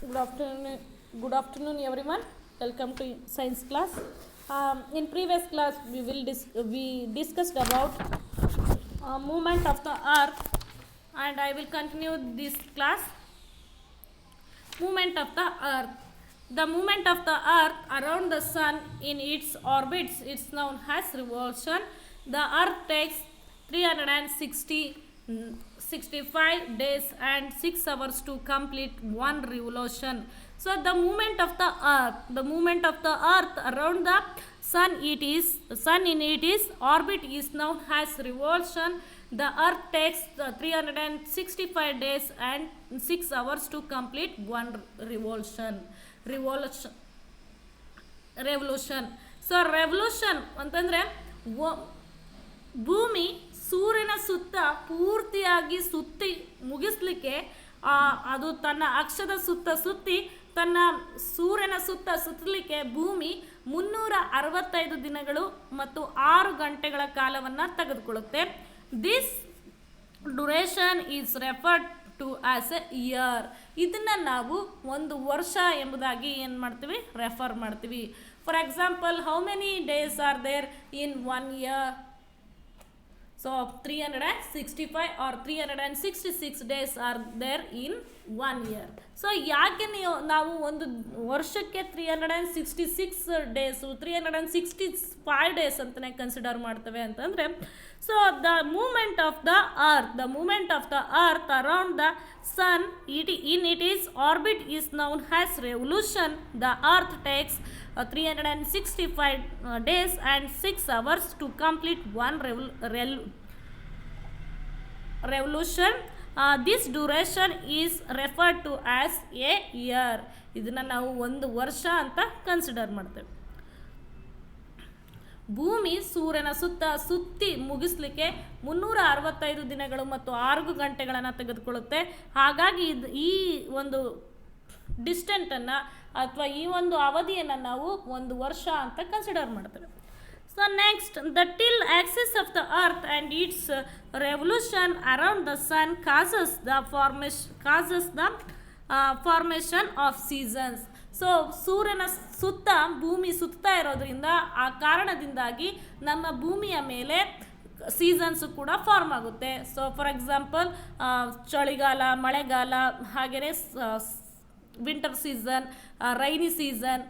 Good afternoon. Good afternoon, everyone. Welcome to science class. In previous class, we discussed about movement of the Earth, and I will continue this class. Movement of the Earth. The movement of the Earth around the Sun in its orbits is known as revolution. The Earth takes 365 days and 6 hours to complete one revolution. So the movement of the Earth around the Sun in its orbit is known as revolution. The Earth takes 365 days and 6 hours to complete one revolution. So revolution ಅಂತಂದರೆ ಭೂಮಿ ಸೂರ್ಯನ ಸುತ್ತ ಪೂರ್ತಿಯಾಗಿ ಸುತ್ತಿ ಮುಗಿಸ್ಲಿಕ್ಕೆ ಅದು ತನ್ನ ಅಕ್ಷದ ಸುತ್ತ ಸುತ್ತಿ ತನ್ನ ಸೂರ್ಯನ ಸುತ್ತ ಸುತ್ತಲಿಕ್ಕೆ ಭೂಮಿ 365 ದಿನಗಳು ಮತ್ತು 6 ಗಂಟೆಗಳ ಕಾಲವನ್ನು ತೆಗೆದುಕೊಳ್ಳುತ್ತೆ. This duration is referred to as a year. ಇದನ್ನು ನಾವು ಒಂದು ವರ್ಷ ಎಂಬುದಾಗಿ ಏನು ಮಾಡ್ತೀವಿ, ರೆಫರ್ ಮಾಡ್ತೀವಿ. For example, how many days are there in 1 year? So 365 or 366 days are there in 1 year. So ಯಾಕೆ ನಾವು ಒಂದು ವರ್ಷಕ್ಕೆ 366 ಡೇಸು 365 ಡೇಸ್ ಅಂತಲೇ ಕನ್ಸಿಡರ್ ಮಾಡ್ತೇವೆ ಅಂತಂದರೆ, so the movement of the earth around the sun it is orbit is known has revolution. The earth takes 365 days and 6 hours to complete one revolution. This duration is referred to as a year. ಇದನ್ನು ನಾವು ಒಂದು ವರ್ಷ ಅಂತ consider ಮಾಡ್ತೇವೆ. ಭೂಮಿ ಸೂರ್ಯನ ಸುತ್ತಿ ಮುಗಿಸ್ಲಿಕ್ಕೆ 365 ದಿನಗಳು ಮತ್ತು 6 ಗಂಟೆಗಳನ್ನು ತೆಗೆದುಕೊಳ್ಳುತ್ತೆ. ಹಾಗಾಗಿ ಈ ಒಂದು ಡಿಸ್ಟೆಂಟನ್ನು ಅಥವಾ ಈ ಒಂದು ಅವಧಿಯನ್ನು ನಾವು ಒಂದು ವರ್ಷ ಅಂತ ಕನ್ಸಿಡರ್ ಮಾಡ್ತೇವೆ. So next, the tilt axis of the earth and its revolution around the sun causes the formation of seasons. So ಸೂರ್ಯನ ಸುತ್ತ ಭೂಮಿ ಸುತ್ತಾ ಇರೋದ್ರಿಂದ ಆ ಕಾರಣದಿಂದಾಗಿ ನಮ್ಮ ಭೂಮಿಯ ಮೇಲೆ ಸೀಸನ್ಸು ಕೂಡ ಫಾರ್ಮ್ ಆಗುತ್ತೆ. ಸೊ ಫಾರ್ ಎಕ್ಸಾಂಪಲ್, ಚಳಿಗಾಲ, ಮಳೆಗಾಲ, ಹಾಗೆಯೇ winter season, rainy season,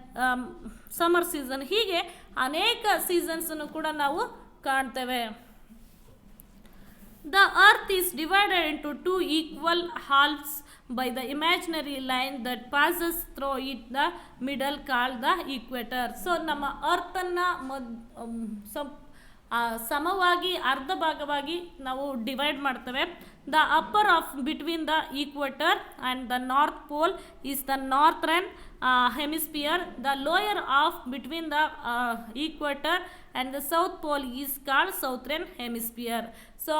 summer season, ಹೀಗೆ ಅನೇಕ ಸೀಸನ್ಸನ್ನು ಕೂಡ ನಾವು ಕಾಣ್ತೇವೆ. The earth is divided into 2 equal halves by the imaginary line that passes through it, the middle called the equator. So ನಮ್ಮ ಅರ್ಥನ್ನು ಸಮವಾಗಿ ಅರ್ಧ ಭಾಗವಾಗಿ ನಾವು ಡಿವೈಡ್ ಮಾಡ್ತೇವೆ. The upper half between the equator and the north pole is the northern hemisphere. The lower half between the equator and the south pole is called southern hemisphere. So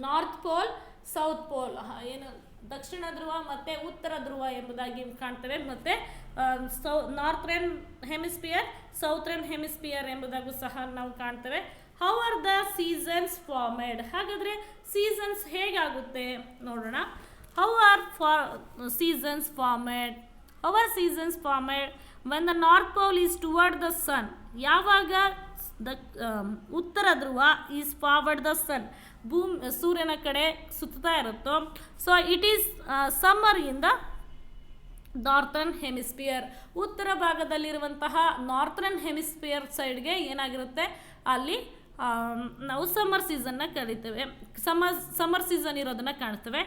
north pole, south pole, ಏನು ದಕ್ಷಿಣ ಧ್ರುವ ಮತ್ತು ಉತ್ತರ ಧ್ರುವ ಎಂಬುದಾಗಿ ಕಾಣ್ತೇವೆ. ಮತ್ತು northern hemisphere, southern hemisphere ಎಂಬುದಾಗೂ ಸಹ ನಾವು ಕಾಣ್ತೇವೆ. How are the seasons formed? ಹಾಗಾದರೆ ಸೀಸನ್ಸ್ ಹೇಗಾಗುತ್ತೆ ನೋಡೋಣ. How are seasons formed? When the north pole is toward the sun. ಯಾವಾಗ ಉತ್ತರ ಧ್ರುವ ಈಸ್ ಫಾರ್ವರ್ಡ್ ದ ಸನ್, ಸೂರ್ಯನ ಕಡೆ ಸುತ್ತಾ ಇರುತ್ತೋ, so it is summer in the northern hemisphere. ಉತ್ತರ ಭಾಗದಲ್ಲಿರುವಂತಹ ನಾರ್ಥರ್ನ್ ಹೆಮಿಸ್ಪಿಯರ್ ಸೈಡ್ಗೆ ಏನಾಗಿರುತ್ತೆ, ಅಲ್ಲಿ ನಾವು ಸಮ್ಮರ್ ಸೀಸನ್ನ ಕರಿತೇವೆ, ಸಮ್ಮರ್ ಸೀಸನ್ ಇರೋದನ್ನು ಕಾಣ್ತೇವೆ.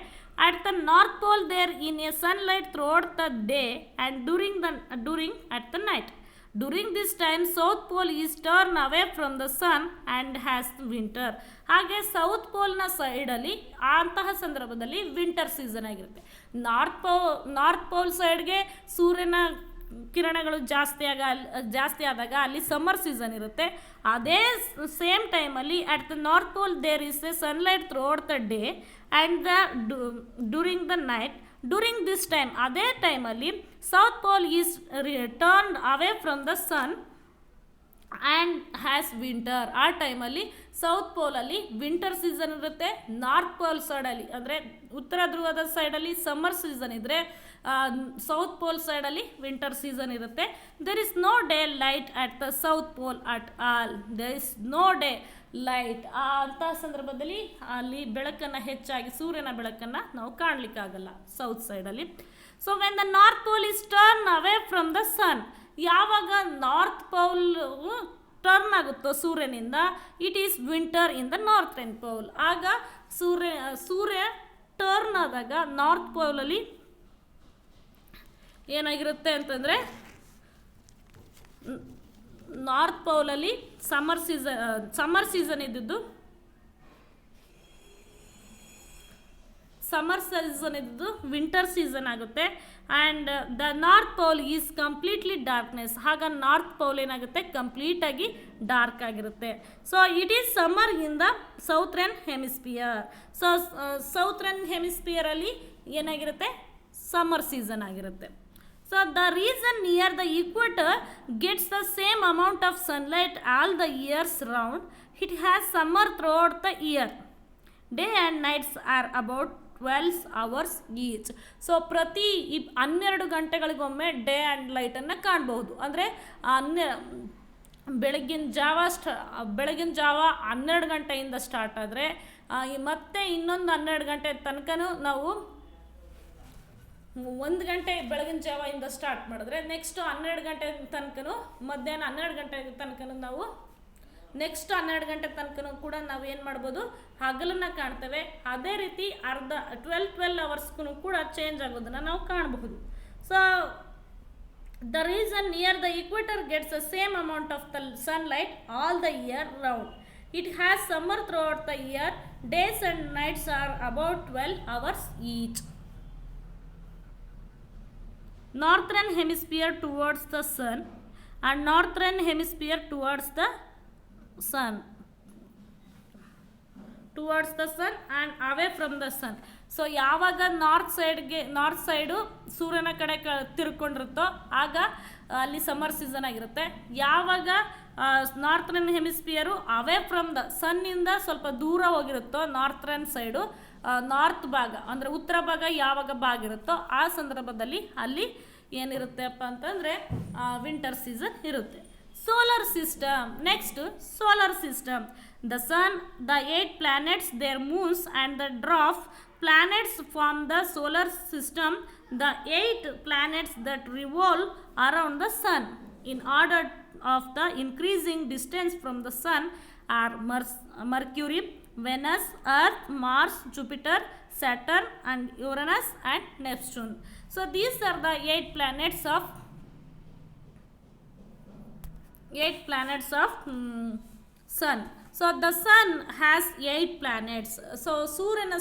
At the north pole there in a sunlight throughout the day and during at the night. During this time south pole is turn away from the sun and has winter. ಹಾಗೆ south ಪೋಲ್ನ ಸೈಡಲ್ಲಿ ಅಂತಹ ಸಂದರ್ಭದಲ್ಲಿ winter season ಆಗಿರುತ್ತೆ. North pole ಸೈಡ್ಗೆ ಸೂರ್ಯನ ಕಿರಣಗಳು ಜಾಸ್ತಿ ಆದಾಗ ಅಲ್ಲಿ ಸಮ್ಮರ್ ಸೀಸನ್ ಇರುತ್ತೆ. ಅದೇ ಸೇಮ್ ಟೈಮಲ್ಲಿ at the north pole there is a sunlight throughout the day and during the night. During this time, ಅದೇ ಟೈಮಲ್ಲಿ south pole is turned away from the sun and has winter. ಆ ಟೈಮಲ್ಲಿ south ಪೋಲಲ್ಲಿ winter season ಇರುತ್ತೆ, north pole ಸೈಡಲ್ಲಿ ಅಂದರೆ ಉತ್ತರ ಧ್ರುವದ ಸೈಡಲ್ಲಿ ಸಮ್ಮರ್ ಸೀಸನ್ ಇದ್ದರೆ ಸೌತ್ ಪೋಲ್ ಸೈಡಲ್ಲಿ ವಿಂಟರ್ ಸೀಸನ್ ಇರುತ್ತೆ. There is no day light at the south pole at all. There is no day light. ಅಂತಹ ಸಂದರ್ಭದಲ್ಲಿ ಅಲ್ಲಿ ಬೆಳಕನ್ನು ಹೆಚ್ಚಾಗಿ ಸೂರ್ಯನ ಬೆಳಕನ್ನು ನಾವು ಕಾಣಲಿಕ್ಕಾಗಲ್ಲ ಸೌತ್ ಸೈಡಲ್ಲಿ. So when the north pole is turn away from the sun, ಯಾವಾಗ ನಾರ್ತ್ ಪೋಲ್ ಟರ್ನ್ ಆಗುತ್ತೋ ಸೂರ್ಯನಿಂದ, it is winter in the northern pole. ಆಗ ಸೂರ್ಯ ಟರ್ನ್ ಆದಾಗ ನಾರ್ತ್ ಪೋಲಲ್ಲಿ ಏನಾಗಿರುತ್ತೆ ಅಂತಂದರೆ, ನಾರ್ತ್ ಪೋಲಲ್ಲಿ ಸಮ್ಮರ್ ಸೀಸನ್ ಇದ್ದಿದ್ದು ವಿಂಟರ್ ಸೀಸನ್ ಆಗುತ್ತೆ. And the north pole is completely darkness. ಆಗ ನಾರ್ತ್ ಪೋಲ್ ಏನಾಗುತ್ತೆ, ಕಂಪ್ಲೀಟಾಗಿ ಡಾರ್ಕ್ ಆಗಿರುತ್ತೆ. So it is summer in the southern hemisphere. So southern ಹೆಮಿಸ್ಪಿಯರಲ್ಲಿ ಏನಾಗಿರುತ್ತೆ, ಸಮ್ಮರ್ ಸೀಸನ್ ಆಗಿರುತ್ತೆ. So the reason near the equator gets the same amount of sunlight all the years round. It has summer throughout the year. Day and nights are about 12 hours each. So ಪ್ರತಿ 12 ಗಂಟೆಗಳಿಗೊಮ್ಮೆ day and ಲೈಟನ್ನು ಕಾಣಬಹುದು. ಅಂದರೆ ಬೆಳಗಿನ ಜಾವ 12 ಗಂಟೆಯಿಂದ start ಆದರೆ ಮತ್ತೆ ಇನ್ನೊಂದು 12 ಗಂಟೆ ತನಕನೂ ನಾವು 1 ಗಂಟೆ ಬೆಳಗಿನ ಜಾವದಿಂದ ಸ್ಟಾರ್ಟ್ ಮಾಡಿದ್ರೆ ನೆಕ್ಸ್ಟ್ 12 ಗಂಟೆ ತನಕನೂ, ಮಧ್ಯಾಹ್ನ 12 ಗಂಟೆ ತನಕನೂ ನಾವು ನೆಕ್ಸ್ಟ್ 12 ಗಂಟೆ ತನಕನೂ ಕೂಡ ನಾವು ಏನು ಮಾಡ್ಬೋದು, ಹಗಲನ್ನು ಕಾಣ್ತೇವೆ. ಅದೇ ರೀತಿ 12 ಅವರ್ಸ್ಗೂ ಕೂಡ ಚೇಂಜ್ ಆಗೋದನ್ನು ನಾವು ಕಾಣಬಹುದು. So the reason near the equator gets the same amount of the sunlight all the year round. It has summer throughout the year. Days and nights are about 12 hours each. Northern hemisphere towards the sun and northern hemisphere towards the sun and away from the sun. So ಯಾವಾಗ north side ಸೂರ್ಯನ ಕಡೆ ತಿರ್ಕೊಂಡಿರುತ್ತೋ ಆಗ ಅಲ್ಲಿ summer season ಆಗಿರುತ್ತೆ. ಯಾವಾಗ ನಾರ್ತರ್ನ್ ಹೆಮಿಸ್ಫಿಯರು ಅವೇ from the ಸನ್ನಿಂದ ಸ್ವಲ್ಪ ದೂರ ಹೋಗಿರುತ್ತೋ ನಾರ್ತರ್ನ್ side, north ಭಾಗ ಅಂದರೆ ಉತ್ತರ ಭಾಗ ಯಾವಾಗ ಬಾಗಿರುತ್ತೋ ಆ ಸಂದರ್ಭದಲ್ಲಿ ಅಲ್ಲಿ ಏನಿರುತ್ತೆಪ್ಪ ಅಂತಂದರೆ ವಿಂಟರ್ ಸೀಸನ್ ಇರುತ್ತೆ. Solar system. Next solar system. The sun, the 8 planets, their moons and the dwarf planets form the solar system. The 8 planets that revolve around the sun in order of the increasing distance from the sun are Mercury, Venus, Earth, Mars, Jupiter, Saturn and Uranus and Neptune. So these are the 8 planets of sun. So the sun has 8 planets. So ಸೂರ್ಯನ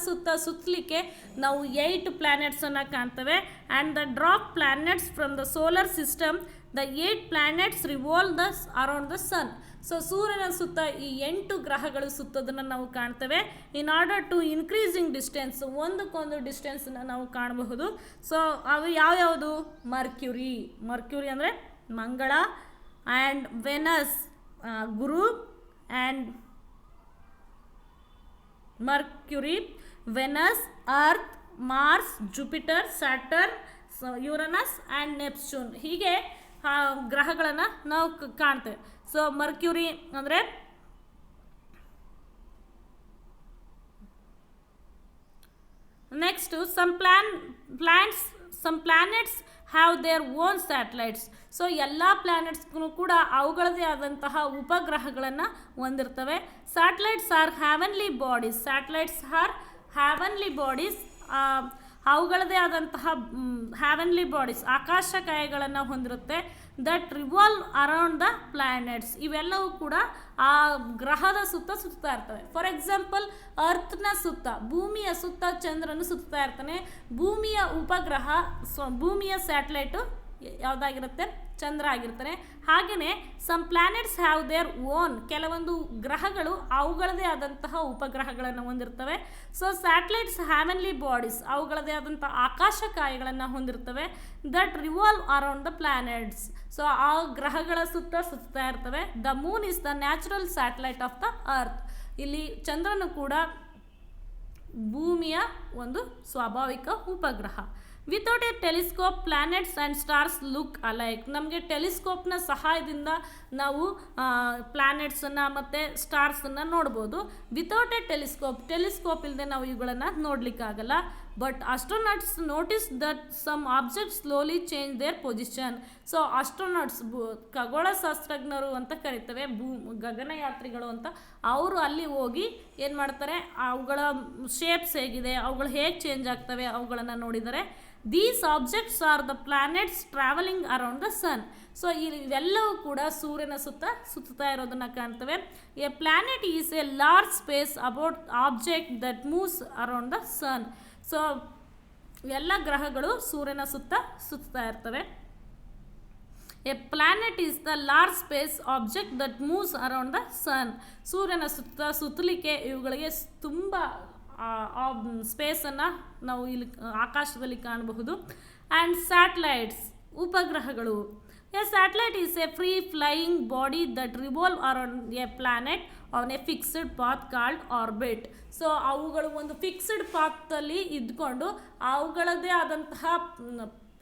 ಸುತ್ತಲಿಕ್ಕೆ ನಾವು 8 planetsನ್ನು ಕಾಣ್ತೇವೆ. and the dwarf planets from the solar system, the 8 planets revolve around the sun. So ಸೂರ್ಯನ ಸುತ್ತ ಈ 8 ಗ್ರಹಗಳು ಸುತ್ತೋದನ್ನು ನಾವು ಕಾಣ್ತೇವೆ. In order to increasing distance, ಒಂದಕ್ಕೊಂದು ಡಿಸ್ಟೆನ್ಸನ್ನು ನಾವು ಕಾಣಬಹುದು. ಸೊ ಅವು ಯಾವ್ಯಾವುದು? ಮರ್ಕ್ಯುರಿ ಅಂದರೆ ಮಂಗಳ, ಆ್ಯಂಡ್ ವೆನಸ್ ಗುರು, and Mercury, Venus, Earth, Mars, Jupiter, Saturn, Uranus and Neptune. ಹೀಗೆ ಗ್ರಹಗಳನ್ನು ನಾವು ಕಾಣ್ತೇವೆ. ಸೊ ಮರ್ಕ್ಯುರಿ ಅಂದರೆ next some planets have their own satellites. So ಎಲ್ಲ ಪ್ಲ್ಯಾನೆಟ್ಸ್ಗೂ ಕೂಡ ಅವುಗಳದೇ ಆದಂತಹ ಉಪಗ್ರಹಗಳನ್ನು ಹೊಂದಿರ್ತವೆ. Satellites are heavenly bodies. ಅವುಗಳದೇ ಆದಂತಹ ಹ್ಯಾವನ್ಲಿ ಬಾಡೀಸ್ ಆಕಾಶಕಾಯಗಳನ್ನು ಹೊಂದಿರುತ್ತೆ. That revolve around the planets. ಇವೆಲ್ಲವೂ ಕೂಡ ಆ ಗ್ರಹದ ಸುತ್ತಾ ಇರ್ತವೆ. ಫಾರ್ ಎಕ್ಸಾಂಪಲ್ ಅರ್ತ್ನ ಸುತ್ತ, ಭೂಮಿಯ ಸುತ್ತ ಚಂದ್ರನು ಸುತ್ತಾ ಇರ್ತಾನೆ. ಭೂಮಿಯ ಉಪಗ್ರಹ, ಭೂಮಿಯ ಸ್ಯಾಟಲೈಟು ಯಾವುದಾಗಿರುತ್ತೆ? ಚಂದ್ರ ಆಗಿರ್ತಾನೆ. ಹಾಗೆಯೇ some planets have their own, ಕೆಲವೊಂದು ಗ್ರಹಗಳು ಅವುಗಳದೇ ಆದಂತಹ ಉಪಗ್ರಹಗಳನ್ನು ಹೊಂದಿರ್ತವೆ. ಸೊ ಸ್ಯಾಟಲೈಟ್ಸ್ ಹ್ಯಾವನ್ಲಿ ಬಾಡೀಸ್, ಅವುಗಳದೇ ಆದಂಥ ಆಕಾಶಕಾಯಗಳನ್ನು ಹೊಂದಿರ್ತವೆ. That revolve around the planets. So ಆ ಗ್ರಹಗಳ ಸುತ್ತಾ ಇರ್ತವೆ. The moon is the natural satellite of the earth. ಇಲ್ಲಿ ಚಂದ್ರನು ಕೂಡ ಭೂಮಿಯ ಒಂದು ಸ್ವಾಭಾವಿಕ ಉಪಗ್ರಹ. Without a telescope planets and stars look alike. ನಮಗೆ ಟೆಲಿಸ್ಕೋಪ್ನ ಸಹಾಯದಿಂದ ನಾವು ಪ್ಲಾನೆಟ್ಸನ್ನು ಮತ್ತು ಸ್ಟಾರ್ಸನ್ನು ನೋಡ್ಬೋದು. ವಿತೌಟ್ ಎ ಟೆಲಿಸ್ಕೋಪ್ ಇಲ್ಲದೆ ನಾವು ಇವುಗಳನ್ನು ನೋಡಲಿಕ್ಕಾಗಲ್ಲ. But astronauts notice that some object slowly change their position. So astronauts ಖಗೋಳಶಾಸ್ತ್ರಜ್ಞರು ಅಂತ ಕರಿತೇವೆ, ಗಗನಯಾತ್ರಿಗಳು ಅಂತ. ಅವರು ಅಲ್ಲಿ ಹೋಗಿ ಏನು ಮಾಡ್ತಾರೆ, ಅವುಗಳ ಶೇಪ್ಸ್ ಹೇಗಿದೆ, ಅವುಗಳು ಹೇಗೆ ಚೇಂಜ್ ಆಗ್ತವೆ ಅವುಗಳನ್ನು ನೋಡಿದರೆ. These objects are the planets travelling around the sun. So ಇವೆಲ್ಲವೂ ಕೂಡ ಸೂರ್ಯನ ಸುತ್ತಾ ಇರೋದನ್ನು ಕಾಣ್ತವೆ. A planet is a large space about object that moves around the sun. So ಎಲ್ಲ ಗ್ರಹಗಳು ಸೂರ್ಯನ ಸುತ್ತಾ ಇರ್ತವೆ. A planet is the large space object that moves around the sun. ಸೂರ್ಯನ ಸುತ್ತಲಿಕ್ಕೆ ಇವುಗಳಿಗೆ ತುಂಬ ಸ್ಪೇಸನ್ನು ನಾವು ಇಲ್ಲಿ ಆಕಾಶದಲ್ಲಿ ಕಾಣಬಹುದು. ಆ್ಯಂಡ್ ಸ್ಯಾಟಲೈಟ್ಸ್, ಉಪಗ್ರಹಗಳು. A satellite is a free flying body that revolve around A planet on A fixed path called orbit. So ಅವುಗಳು ಒಂದು ಫಿಕ್ಸ್ಡ್ ಪಾತಲ್ಲಿ ಇದ್ಕೊಂಡು ಅವುಗಳದ್ದೇ ಆದಂತಹ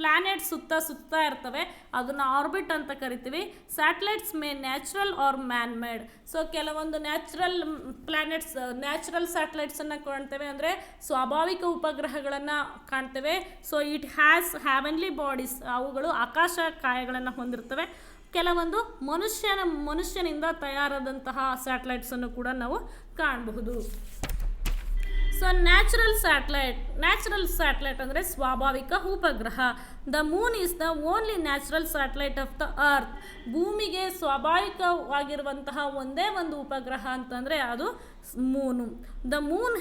ಪ್ಲಾನೆಟ್ ಸುತ್ತಾ ಇರ್ತವೆ. ಅದನ್ನು ಆರ್ಬಿಟ್ ಅಂತ ಕರಿತೀವಿ. Satellites may natural or man made. So ಕೆಲವೊಂದು ನ್ಯಾಚುರಲ್ ಸ್ಯಾಟಲೈಟ್ಸನ್ನು ಕಾಣ್ತೇವೆ, ಅಂದರೆ ಸ್ವಾಭಾವಿಕ ಉಪಗ್ರಹಗಳನ್ನು ಕಾಣ್ತೇವೆ. So it has heavenly bodies. ಅವುಗಳು ಆಕಾಶ ಕಾಯಗಳನ್ನು ಹೊಂದಿರ್ತವೆ. ಕೆಲವೊಂದು ಮನುಷ್ಯನಿಂದ ತಯಾರಾದಂತಹ ಸ್ಯಾಟಲೈಟ್ಸನ್ನು ಕೂಡ ನಾವು ಕಾಣಬಹುದು. ಸೊ ನ್ಯಾಚುರಲ್ ಸ್ಯಾಟಲೈಟ್ ಅಂದರೆ ಸ್ವಾಭಾವಿಕ ಉಪಗ್ರಹ. The moon is the only natural satellite of the earth. ಭೂಮಿಗೆ ಸ್ವಾಭಾವಿಕವಾಗಿರುವಂತಹ ಒಂದೇ ಒಂದು ಉಪಗ್ರಹ ಅಂತಂದರೆ ಅದು moon. The moon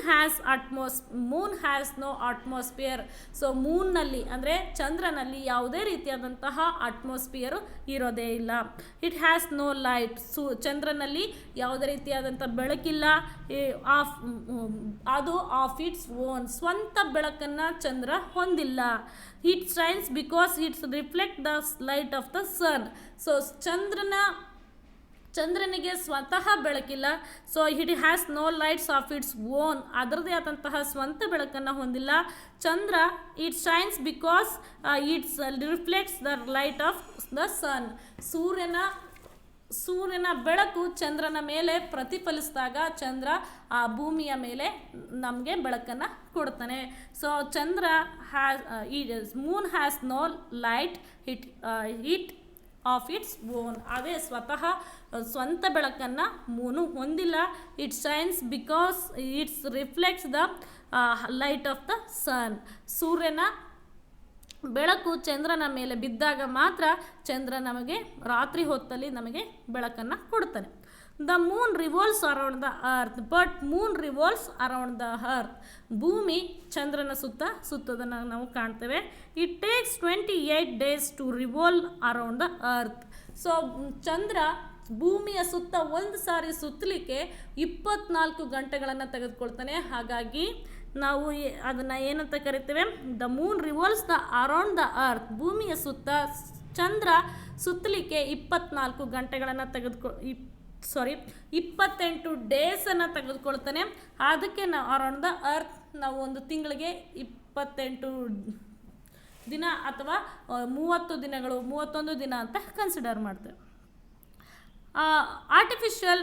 has no atmosphere. So ಮೂನ್ನಲ್ಲಿ ಅಂದರೆ ಚಂದ್ರನಲ್ಲಿ ಯಾವುದೇ ರೀತಿಯಾದಂತಹ ಅಟ್ಮಾಸ್ಫಿಯರು ಇರೋದೇ ಇಲ್ಲ. It has no light. ಚಂದ್ರನಲ್ಲಿ ಯಾವುದೇ ರೀತಿಯಾದಂಥ ಬೆಳಕಿಲ್ಲ. ಅದು ಆಫ್ ಇಟ್ಸ್ ಓನ್, ಸ್ವಂತ ಬೆಳಕನ್ನು ಚಂದ್ರ ಹೊಂದಿಲ್ಲ. It shines because it's reflect the light of the sun. So ಚಂದ್ರನಿಗೆ ಸ್ವತಃ ಬೆಳಕಿಲ್ಲ. So it has no lights of its own, ಅದರದೇ ಆದಂತಹ ಸ್ವಂತ ಬೆಳಕನ್ನು ಹೊಂದಿಲ್ಲ. ಚಂದ್ರ it shines because it's reflects the light of the sun. ಸೂರ್ಯನ ಬೆಳಕು ಚಂದ್ರನ ಮೇಲೆ ಪ್ರತಿಫಲಿಸಿದಾಗ ಚಂದ್ರ ಆ ಭೂಮಿಯ ಮೇಲೆ ನಮಗೆ ಬೆಳಕನ್ನು ಕೊಡ್ತಾನೆ. So moon has no light it of its own. ಅದೇ ಸ್ವಂತ ಬೆಳಕನ್ನು ಮೂನು ಹೊಂದಿಲ್ಲ. It shines because it's reflects the light of the sun. ಸೂರ್ಯನ ಬೆಳಕು ಚಂದ್ರನ ಮೇಲೆ ಬಿದ್ದಾಗ ಮಾತ್ರ ಚಂದ್ರ ನಮಗೆ ರಾತ್ರಿ ಹೊತ್ತಲ್ಲಿ ನಮಗೆ ಬೆಳಕನ್ನು ಕೊಡ್ತಾನೆ. The moon revolves around the earth but moon revolves around the earth. ಭೂಮಿ ಚಂದ್ರನ ಸುತ್ತೋದನ್ನು ನಾವು ಕಾಣ್ತೇವೆ. It takes 28 days to revolve around the earth. So ಚಂದ್ರ ಭೂಮಿಯ ಸುತ್ತ ಒಂದು ಸಾರಿ ಸುತ್ತಲಿಕ್ಕೆ 24 ಗಂಟೆಗಳನ್ನು ತೆಗೆದುಕೊಳ್ತಾನೆ. ಹಾಗಾಗಿ ನಾವು ಅದನ್ನು ಏನಂತ ಕರಿತೇವೆ, the moon revolves the around the earth. ಭೂಮಿಯ ಸುತ್ತ ಚಂದ್ರ ಸುತ್ತಲಿಕ್ಕೆ 24 ಗಂಟೆಗಳನ್ನು 28 ಡೇಸನ್ನು ತೆಗೆದುಕೊಳ್ತಾನೆ. ಅದಕ್ಕೆ ನಾವು ಅರೌಂಡ್ ದ ಅರ್ತ್ ನಾವು ಒಂದು ತಿಂಗಳಿಗೆ 28 ದಿನ ಅಥವಾ 30 ದಿನಗಳು 31 ದಿನ ಅಂತ ಕನ್ಸಿಡರ್ ಮಾಡ್ತೇವೆ. Artificial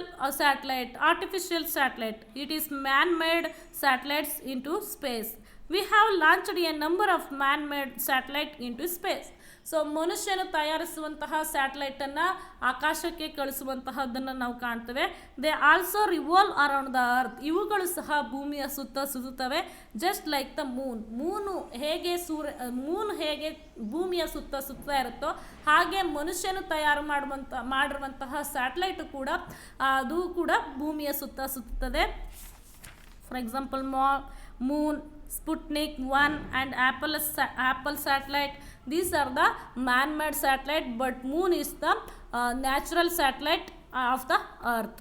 satellite. It is man-made satellites into space. We have launched a number of man-made satellites into space. So ಮನುಷ್ಯನು ತಯಾರಿಸುವಂತಹ ಸ್ಯಾಟಲೈಟನ್ನು ಆಕಾಶಕ್ಕೆ ಕಳಿಸುವಂತಹದ್ದನ್ನು ನಾವು ಕಾಣ್ತೇವೆ. They also revolve around the earth. ಇವುಗಳು ಸಹ ಭೂಮಿಯ ಸುತ್ತುತ್ತವೆ. Just like the moon. Moon ಹೇಗೆ ಭೂಮಿಯ ಸುತ್ತಾ ಇರುತ್ತೋ ಹಾಗೆ ಮನುಷ್ಯನು ತಯಾರು ಮಾಡಿರುವಂತಹ ಸ್ಯಾಟಲೈಟು ಕೂಡ ಅದು ಕೂಡ ಭೂಮಿಯ ಸುತ್ತುತ್ತದೆ. For example Moon, Sputnik 1 and Apple satellite. These are the man-made satellite, but moon is the natural satellite of the earth.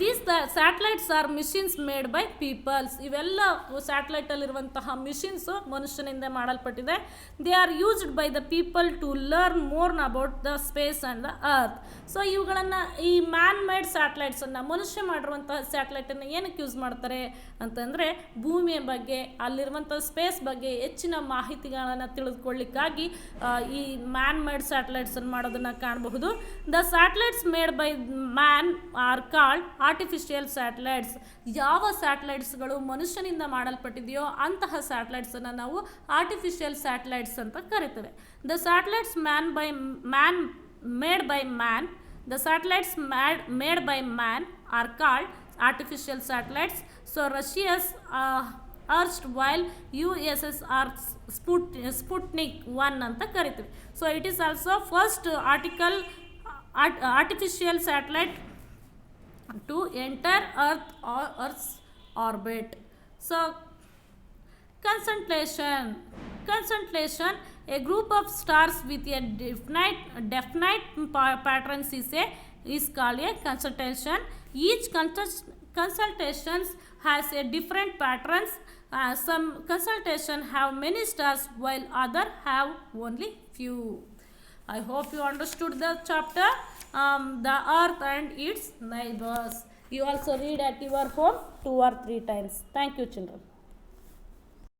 These the satellites are machines made by peoples. ಇವೆಲ್ಲ ಸ್ಯಾಟಲೈಟಲ್ಲಿರುವಂತಹ ಮಿಷಿನ್ಸು ಮನುಷ್ಯನಿಂದ ಮಾಡಲ್ಪಟ್ಟಿದೆ. They are used by the people to learn more about the space and the earth. So ಇವುಗಳನ್ನು, ಈ man made ಸ್ಯಾಟಲೈಟ್ಸನ್ನು, ಮನುಷ್ಯ ಮಾಡಿರುವಂತಹ ಸ್ಯಾಟಲೈಟನ್ನು ಏನಕ್ಕೆ use ಮಾಡ್ತಾರೆ ಅಂತಂದರೆ, ಭೂಮಿಯ ಬಗ್ಗೆ, ಅಲ್ಲಿರುವಂಥ ಸ್ಪೇಸ್ ಬಗ್ಗೆ ಹೆಚ್ಚಿನ ಮಾಹಿತಿಗಳನ್ನು ತಿಳಿದುಕೊಳ್ಳಿಕ್ಕಾಗಿ ಈ ಮ್ಯಾನ್ ಮೇಡ್ ಸ್ಯಾಟಲೈಟ್ಸನ್ನು ಮಾಡೋದನ್ನು ಕಾಣಬಹುದು. The satellites made by man are called artificial satellites. ಯಾವ ಸ್ಯಾಟಲೈಟ್ಸ್ಗಳು ಮನುಷ್ಯನಿಂದ ಮಾಡಲ್ಪಟ್ಟಿದೆಯೋ ಅಂತಹ ಸ್ಯಾಟಲೈಟ್ಸನ್ನು ನಾವು ಆರ್ಟಿಫಿಷಿಯಲ್ ಸ್ಯಾಟಲೈಟ್ಸ್ ಅಂತ ಕರಿತೇವೆ. The satellites made by man are called artificial satellites. So Russia's erstwhile USSR Sputnik 1 ಅಂತ ಕರಿತೀವಿ. So it is also first artificial satellite to enter Earth's orbit. So constellation, a group of stars with a definite patterns is called a constellation. Each constellation has a different patterns. Some constellation have many stars while other have only few. I hope you understood the chapter, the earth and its neighbors. You also read at your home 2 or 3 times. Thank you, children.